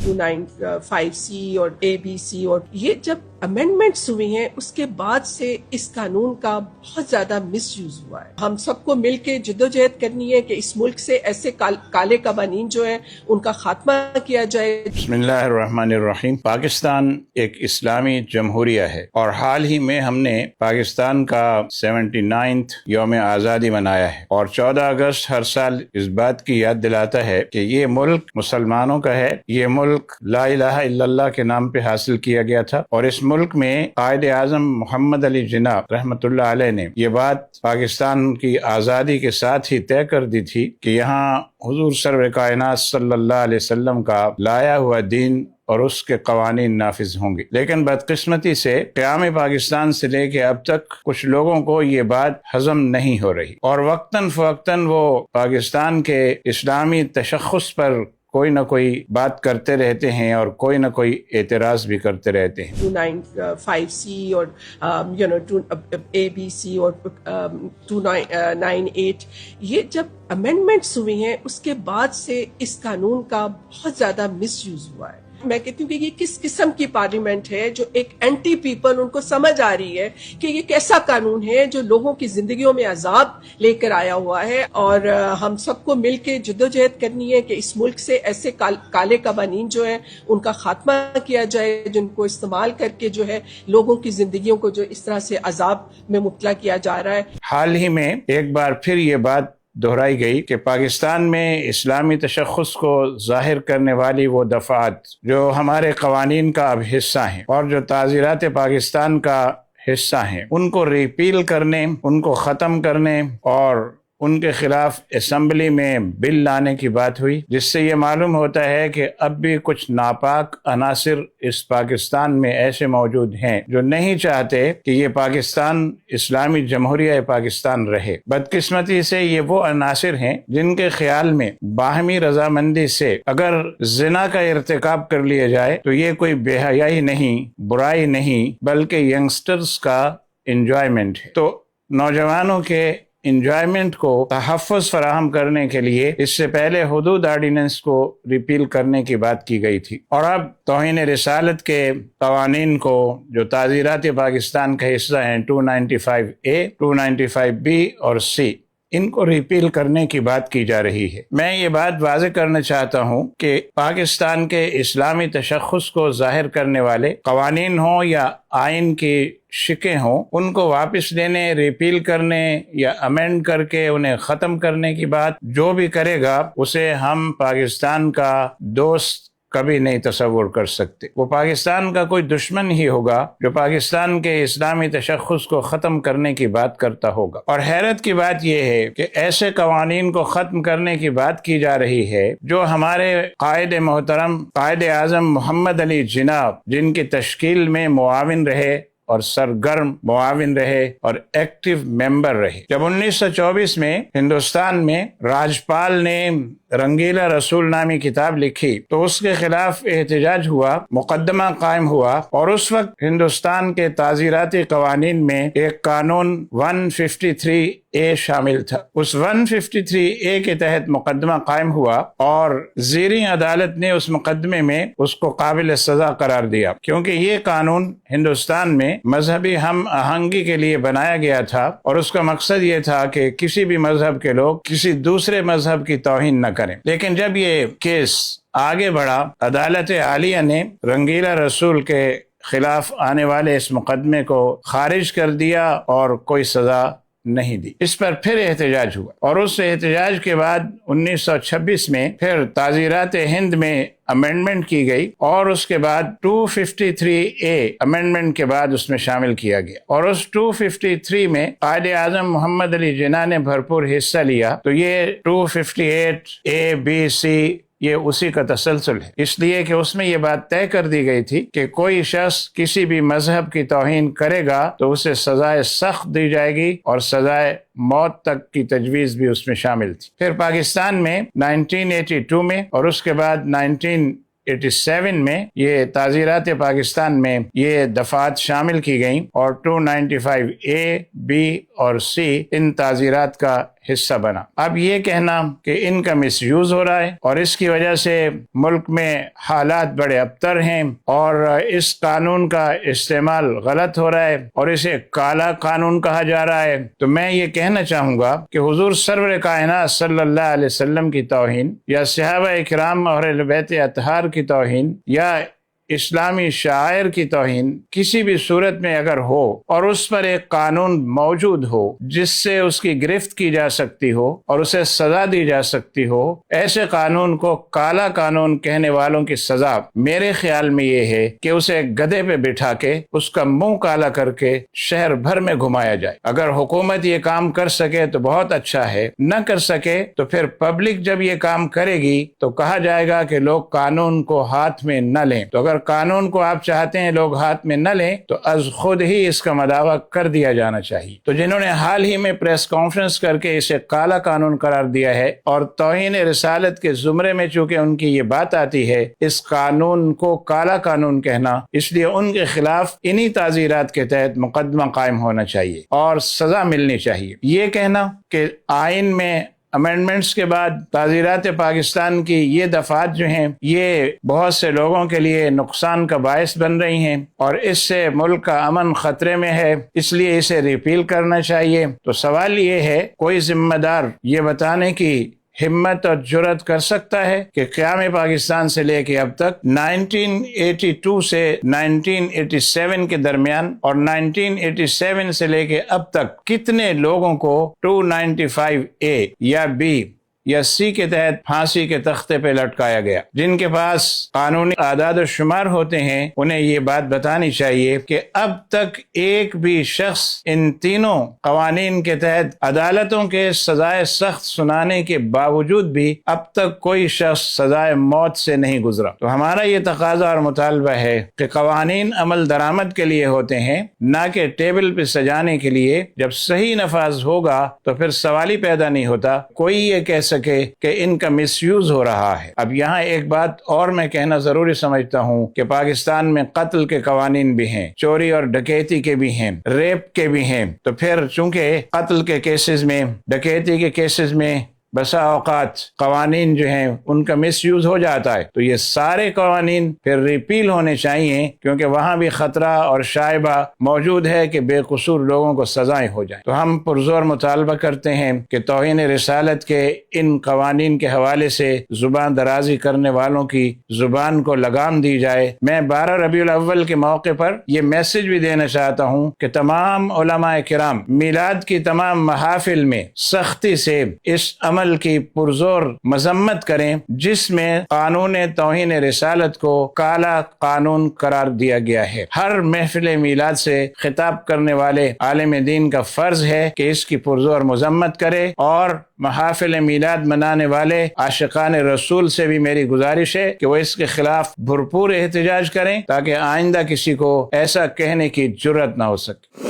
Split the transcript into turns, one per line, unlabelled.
295C اور ABC اور یہ جب امینڈمنٹس ہوئی ہیں اس کے بعد سے اس قانون کا بہت زیادہ مس یوز ہوا ہے۔ ہم سب کو مل کے جدوجہد کرنی ہے کہ اس ملک سے ایسے کالے قوانین جو ہیں ان کا خاتمہ کیا جائے۔
بسم اللہ الرحمن الرحیم۔ پاکستان ایک اسلامی جمہوریہ ہے اور حال ہی میں ہم نے پاکستان کا 79 یوم آزادی منایا ہے، اور 14 اگست ہر سال اس بات کی یاد دلاتا ہے کہ یہ ملک مسلمانوں کا ہے، یہ ملک لا الہ الا اللہ کے نام پہ حاصل کیا گیا تھا، اور اس ملک میں قائد اعظم محمد علی جناح رحمۃ اللہ علیہ نے یہ بات پاکستان کی آزادی کے ساتھ ہی طے کر دی تھی کہ یہاں حضور سرور کائنات صلی اللہ علیہ وسلم کا لایا ہوا دین اور اس کے قوانین نافذ ہوں گے۔ لیکن بدقسمتی سے قیام پاکستان سے لے کے اب تک کچھ لوگوں کو یہ بات ہضم نہیں ہو رہی، اور وقتاً فوقتاً وہ پاکستان کے اسلامی تشخص پر کوئی نہ کوئی بات کرتے رہتے ہیں اور کوئی نہ کوئی اعتراض بھی کرتے رہتے ہیں۔
295C اور ABC اور 298 یہ جب امینڈمنٹس ہوئی ہیں اس کے بعد سے اس قانون کا بہت زیادہ مس یوز ہوا ہے۔ میں کہتی ہوں کہ یہ کس قسم کی پارلیمنٹ ہے جو ایک اینٹی پیپل، ان کو سمجھ آ رہی ہے کہ یہ کیسا قانون ہے جو لوگوں کی زندگیوں میں عذاب لے کر آیا ہوا ہے، اور ہم سب کو مل کے جدوجہد کرنی ہے کہ اس ملک سے ایسے کالے قوانین جو ہیں ان کا خاتمہ کیا جائے، جن کو استعمال کر کے جو ہے لوگوں کی زندگیوں کو جو اس طرح سے عذاب میں مبتلا کیا جا رہا ہے۔
حال ہی میں ایک بار پھر یہ بات دہرائی گئی کہ پاکستان میں اسلامی تشخص کو ظاہر کرنے والی وہ دفعات جو ہمارے قوانین کا اب حصہ ہیں اور جو تعزیرات پاکستان کا حصہ ہیں، ان کو ریپیل کرنے، ان کو ختم کرنے اور ان کے خلاف اسمبلی میں بل لانے کی بات ہوئی، جس سے یہ معلوم ہوتا ہے کہ اب بھی کچھ ناپاک عناصر اس پاکستان میں ایسے موجود ہیں جو نہیں چاہتے کہ یہ پاکستان اسلامی جمہوریہ پاکستان رہے۔ بدقسمتی سے یہ وہ عناصر ہیں جن کے خیال میں باہمی رضامندی سے اگر زنا کا ارتکاب کر لیا جائے تو یہ کوئی بے حیائی نہیں، برائی نہیں، بلکہ ینگسٹرز کا انجوائمنٹ ہے۔ تو نوجوانوں کے انجوائمنٹ کو تحفظ فراہم کرنے کے لیے اس سے پہلے حدود آرڈیننس کو ریپیل کرنے کی بات کی گئی تھی، اور اب توہین رسالت کے قوانین کو جو تعزیرات پاکستان کا حصہ ہیں 295A، 295B اور C، ان کو ریپیل کرنے کی بات کی جا رہی ہے۔ میں یہ بات واضح کرنا چاہتا ہوں کہ پاکستان کے اسلامی تشخص کو ظاہر کرنے والے قوانین ہوں یا آئین کی شکیں ہوں، ان کو واپس لینے، ریپیل کرنے یا امینڈ کر کے انہیں ختم کرنے کی بات جو بھی کرے گا اسے ہم پاکستان کا دوست کبھی نہیں تصور کر سکتے۔ وہ پاکستان کا کوئی دشمن ہی ہوگا جو پاکستان کے اسلامی تشخص کو ختم کرنے کی بات کرتا ہوگا۔ اور حیرت کی بات یہ ہے کہ ایسے قوانین کو ختم کرنے کی بات کی جا رہی ہے جو ہمارے قائد محترم قائد اعظم محمد علی جناح، جن کی تشکیل میں معاون رہے اور سرگرم معاون رہے اور ایکٹیو ممبر رہے۔ جب 1924 میں ہندوستان میں راجپال نے رنگیلا رسول نامی کتاب لکھی تو اس کے خلاف احتجاج ہوا، مقدمہ قائم ہوا، اور اس وقت ہندوستان کے تعزیراتی قوانین میں ایک قانون 153A شامل تھا۔ اس 153A کے تحت مقدمہ قائم ہوا اور زیریں عدالت نے اس مقدمے میں اس کو قابل سزا قرار دیا، کیونکہ یہ قانون ہندوستان میں مذہبی ہم آہنگی کے لیے بنایا گیا تھا، اور اس کا مقصد یہ تھا کہ کسی بھی مذہب کے لوگ کسی دوسرے مذہب کی توہین نہ کریں۔ لیکن جب یہ کیس آگے بڑھا، عدالت عالیہ نے رنگیلا رسول کے خلاف آنے والے اس مقدمے کو خارج کر دیا اور کوئی سزا نہیں دی۔ اس پر پھر احتجاج ہوا، اور اس احتجاج کے بعد 1926 میں پھر تعزیرات ہند میں امینڈمنٹ کی گئی، اور اس کے بعد 253A امینڈمنٹ کے بعد اس میں شامل کیا گیا، اور اس 253 میں قائد اعظم محمد علی جناح نے بھرپور حصہ لیا۔ تو یہ 258A، B، C یہ اسی کا تسلسل ہے، اس لیے کہ اس میں یہ بات طے کر دی گئی تھی کہ کوئی شخص کسی بھی مذہب کی توہین کرے گا تو اسے سزائے سخت دی جائے گی، اور سزائے موت تک کی تجویز بھی اس میں شامل تھی۔ پھر پاکستان میں 1982 میں اور اس کے بعد 1987 میں یہ تعزیرات پاکستان میں یہ دفعات شامل کی گئیں، اور 295A، B اور C ان تعزیرات کا حصہ بنا۔ اب یہ کہنا کہ ان کا مس یوز ہو رہا ہے اور اس کی وجہ سے ملک میں حالات بڑے ابتر ہیں اور اس قانون کا استعمال غلط ہو رہا ہے اور اسے کالا قانون کہا جا رہا ہے، تو میں یہ کہنا چاہوں گا کہ حضور سرور کائنات صلی اللہ علیہ وسلم کی توہین یا صحابہ کرام اور اہل بیت اطہار کی توہین یا اسلامی شاعر کی توہین کسی بھی صورت میں اگر ہو اور اس پر ایک قانون موجود ہو جس سے اس کی گرفت کی جا سکتی ہو اور اسے سزا دی جا سکتی ہو، ایسے قانون کو کالا قانون کہنے والوں کی سزا میرے خیال میں یہ ہے کہ اسے گدھے پہ بٹھا کے اس کا منہ کالا کر کے شہر بھر میں گھمایا جائے۔ اگر حکومت یہ کام کر سکے تو بہت اچھا ہے، نہ کر سکے تو پھر پبلک جب یہ کام کرے گی تو کہا جائے گا کہ لوگ قانون کو ہاتھ میں نہ لیں۔ تو اگر قانون کو آپ چاہتے ہیں لوگ ہاتھ میں نہ لیں تو از خود ہی اس کا مداوع کر دیا جانا چاہیے۔ تو جنہوں نے حال ہی میں پریس کانفرنس کر کے اسے کالا قانون قرار دیا ہے اور توہین رسالت کے زمرے میں چونکہ ان کی یہ بات آتی ہے اس قانون کو کالا قانون کہنا، اس لیے ان کے خلاف انہی تعزیرات کے تحت مقدمہ قائم ہونا چاہیے اور سزا ملنی چاہیے۔ یہ کہنا کہ آئین میں امینڈمنٹس کے بعد تعزیرات پاکستان کی یہ دفعات جو ہیں یہ بہت سے لوگوں کے لیے نقصان کا باعث بن رہی ہیں اور اس سے ملک کا امن خطرے میں ہے، اس لیے اسے ریپیل کرنا چاہیے۔ تو سوال یہ ہے، کوئی ذمہ دار یہ بتانے کی ہمت اور جرات کر سکتا ہے کہ قیام پاکستان سے لے کے اب تک 1982 سے 1987 کے درمیان اور 1987 سے لے کے اب تک کتنے لوگوں کو 295A یا B یا C کے تحت پھانسی کے تختے پہ لٹکایا گیا؟ جن کے پاس قانونی اعداد و شمار ہوتے ہیں انہیں یہ بات بتانی چاہیے کہ اب تک ایک بھی شخص ان تینوں قوانین کے تحت عدالتوں کے سزائے سخت سنانے کے باوجود بھی اب تک کوئی شخص سزائے موت سے نہیں گزرا۔ تو ہمارا یہ تقاضا اور مطالبہ ہے کہ قوانین عمل درآمد کے لیے ہوتے ہیں، نہ کہ ٹیبل پہ سجانے کے لیے۔ جب صحیح نفاذ ہوگا تو پھر سوال ہی پیدا نہیں ہوتا کوئی یہ کہہ سکے کہ ان کا مس یوز ہو رہا ہے۔ اب یہاں ایک بات اور میں کہنا ضروری سمجھتا ہوں کہ پاکستان میں قتل کے قوانین بھی ہیں، چوری اور ڈکیتی کے بھی ہیں، ریپ کے بھی ہیں، تو پھر چونکہ قتل کے کیسز میں، ڈکیتی کے کیسز میں بسا اوقات قوانین جو ہیں ان کا مس یوز ہو جاتا ہے، تو یہ سارے قوانین پھر ریپیل ہونے چاہیے کیونکہ وہاں بھی خطرہ اور شائبہ موجود ہے کہ بے قصور لوگوں کو سزائیں ہو جائیں۔ تو ہم پرزور مطالبہ کرتے ہیں کہ توہین رسالت کے ان قوانین کے حوالے سے زبان درازی کرنے والوں کی زبان کو لگام دی جائے۔ میں 12 ربیع الاول کے موقع پر یہ میسج بھی دینا چاہتا ہوں کہ تمام علماء کرام میلاد کی تمام محافل میں سختی سے اس عمل کی پرزور مذمت کریں جس میں قانون توہین رسالت کو کالا قانون قرار دیا گیا ہے۔ ہر محفل میلاد سے خطاب کرنے والے عالم دین کا فرض ہے کہ اس کی پرزور مذمت کرے، اور محافل میلاد منانے والے عاشقان رسول سے بھی میری گزارش ہے کہ وہ اس کے خلاف بھرپور احتجاج کریں تاکہ آئندہ کسی کو ایسا کہنے کی جرات نہ ہو سکے۔